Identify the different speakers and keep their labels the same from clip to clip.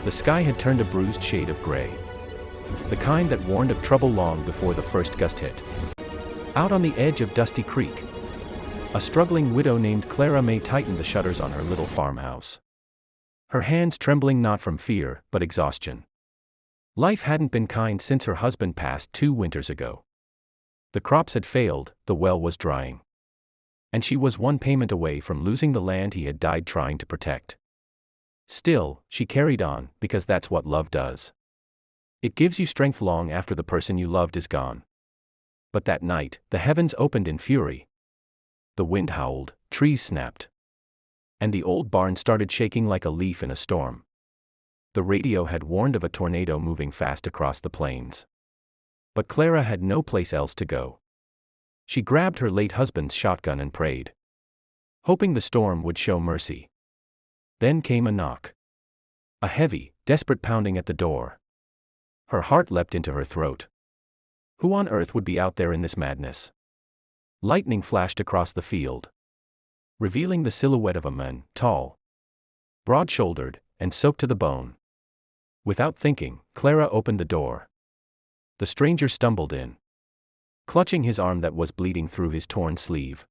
Speaker 1: The sky had turned a bruised shade of gray. The kind that warned of trouble long before the first gust hit. Out on the edge of Dusty Creek, a struggling widow named Clara May tightened the shutters on her little farmhouse. Her hands trembling not from fear, but exhaustion. Life hadn't been kind since her husband passed 2 winters ago. The crops had failed, the well was drying. And she was one payment away from losing the land he had died trying to protect. Still, she carried on, because that's what love does. It gives you strength long after the person you loved is gone. But that night, the heavens opened in fury. The wind howled, trees snapped. And the old barn started shaking like a leaf in a storm. The radio had warned of a tornado moving fast across the plains. But Clara had no place else to go. She grabbed her late husband's shotgun and prayed, hoping the storm would show mercy. Then came a knock. A heavy, desperate pounding at the door. Her heart leapt into her throat. Who on earth would be out there in this madness? Lightning flashed across the field, revealing the silhouette of a man, tall, broad-shouldered, and soaked to the bone. Without thinking, Clara opened the door. The stranger stumbled in, clutching his arm that was bleeding through his torn sleeve.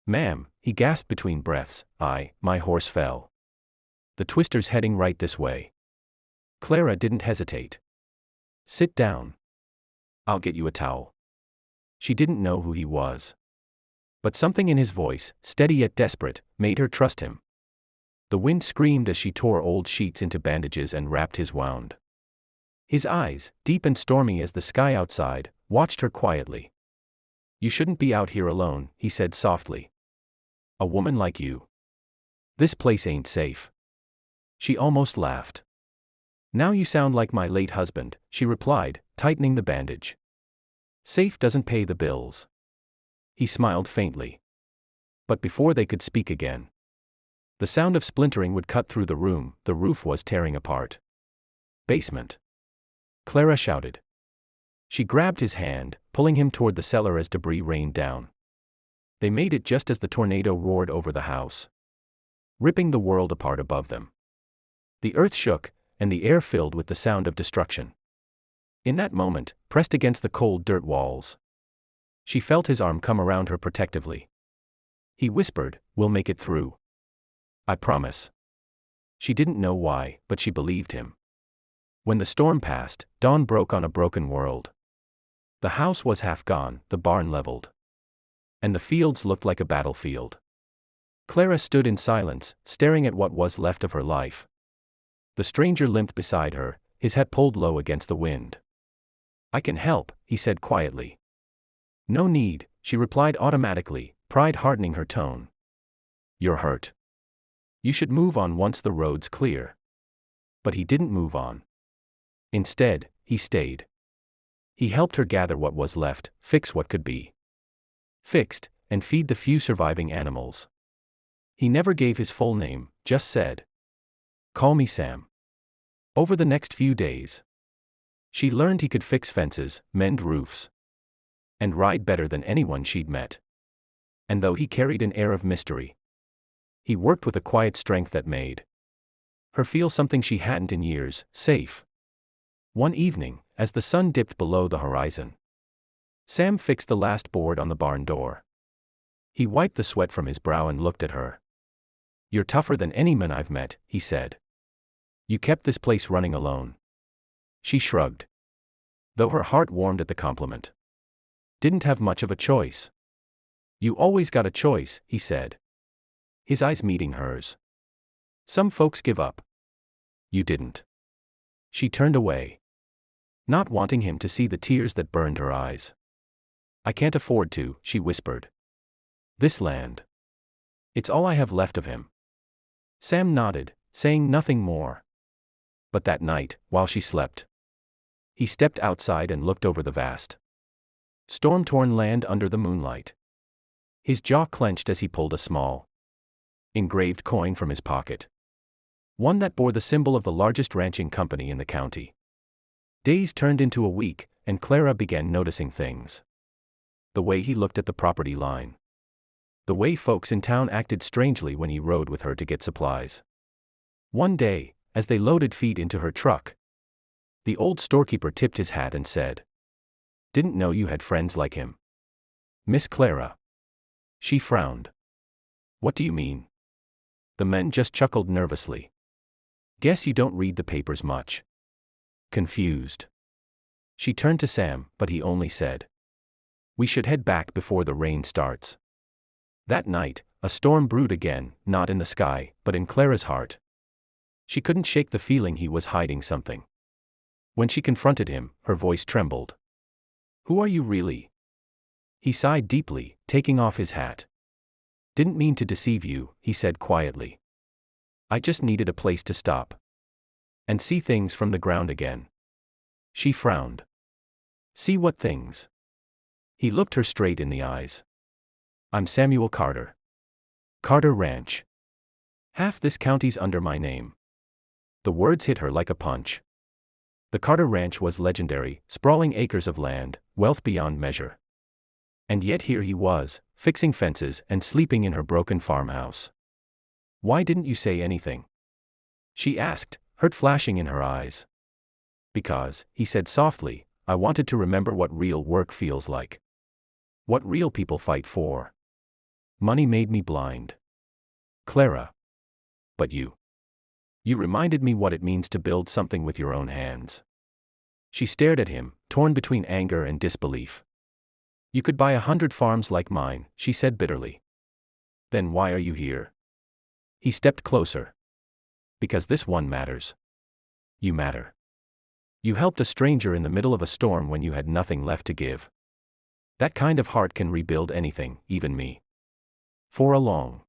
Speaker 1: "Ma'am," he gasped between breaths, my horse fell. The twister's heading right this way." Clara didn't hesitate. "Sit down. I'll get you a towel." She didn't know who he was. But something in his voice, steady yet desperate, made her trust him. The wind screamed as she tore old sheets into bandages and wrapped his wound. His eyes, deep and stormy as the sky outside, watched her quietly. "You shouldn't be out here alone," he said softly. "A woman like you. This place ain't safe." She almost laughed. "Now you sound like my late husband," she replied, tightening the bandage. "Safe doesn't pay the bills." He smiled faintly. But before they could speak again, the sound of splintering would cut through the room. The roof was tearing apart. "Basement!" Clara shouted. She grabbed his hand, pulling him toward the cellar as debris rained down. They made it just as the tornado roared over the house, ripping the world apart above them. The earth shook, and the air filled with the sound of destruction. In that moment, pressed against the cold dirt walls, she felt his arm come around her protectively. He whispered, "We'll make it through. I promise." She didn't know why, but she believed him. When the storm passed, dawn broke on a broken world. The house was half gone, the barn leveled. And the fields looked like a battlefield. Clara stood in silence, staring at what was left of her life. The stranger limped beside her, his hat pulled low against the wind. "I can help," he said quietly. "No need," she replied automatically, pride hardening her tone. "You're hurt. You should move on once the road's clear." But he didn't move on. Instead, he stayed. He helped her gather what was left, fix what could be fixed, and feed the few surviving animals. He never gave his full name, just said, "Call me Sam." Over the next few days, she learned he could fix fences, mend roofs, and ride better than anyone she'd met. And though he carried an air of mystery, he worked with a quiet strength that made her feel something she hadn't in years, safe. One evening, as the sun dipped below the horizon, Sam fixed the last board on the barn door. He wiped the sweat from his brow and looked at her. "You're tougher than any man I've met," he said. "You kept this place running alone." She shrugged, though her heart warmed at the compliment. "Didn't have much of a choice." "You always got a choice," he said, his eyes meeting hers. "Some folks give up. You didn't." She turned away, not wanting him to see the tears that burned her eyes. "I can't afford to," she whispered. "This land. It's all I have left of him." Sam nodded, saying nothing more. But that night, while she slept, he stepped outside and looked over the vast, storm-torn land under the moonlight. His jaw clenched as he pulled a small, engraved coin from his pocket. One that bore the symbol of the largest ranching company in the county. Days turned into a week, and Clara began noticing things. The way he looked at the property line. The way folks in town acted strangely when he rode with her to get supplies. One day, as they loaded feed into her truck. The old storekeeper tipped his hat and said, "Didn't know you had friends like him, Miss Clara." She frowned. "What do you mean?" The men just chuckled nervously. "Guess you don't read the papers much." Confused. She turned to Sam, but he only said, "We should head back before the rain starts." That night, a storm brewed again, not in the sky, but in Clara's heart. She couldn't shake the feeling he was hiding something. When she confronted him, her voice trembled. "Who are you really?" He sighed deeply, taking off his hat. "Didn't mean to deceive you," he said quietly. "I just needed a place to stop and see things from the ground again." She frowned. "See what things?" He looked her straight in the eyes. "I'm Samuel Carter. Carter Ranch. Half this county's under my name." The words hit her like a punch. The Carter Ranch was legendary, sprawling acres of land, wealth beyond measure. And yet here he was, fixing fences and sleeping in her broken farmhouse. "Why didn't you say anything?" she asked, hurt flashing in her eyes. "Because," he said softly, "I wanted to remember what real work feels like. What real people fight for. Money made me blind, Clara. But you reminded me what it means to build something with your own hands." She stared at him, torn between anger and disbelief. "You could buy 100 farms like mine," she said bitterly. "Then why are you here?" He stepped closer. "Because this one matters. You matter. You helped a stranger in the middle of a storm when you had nothing left to give. That kind of heart can rebuild anything, even me. For a long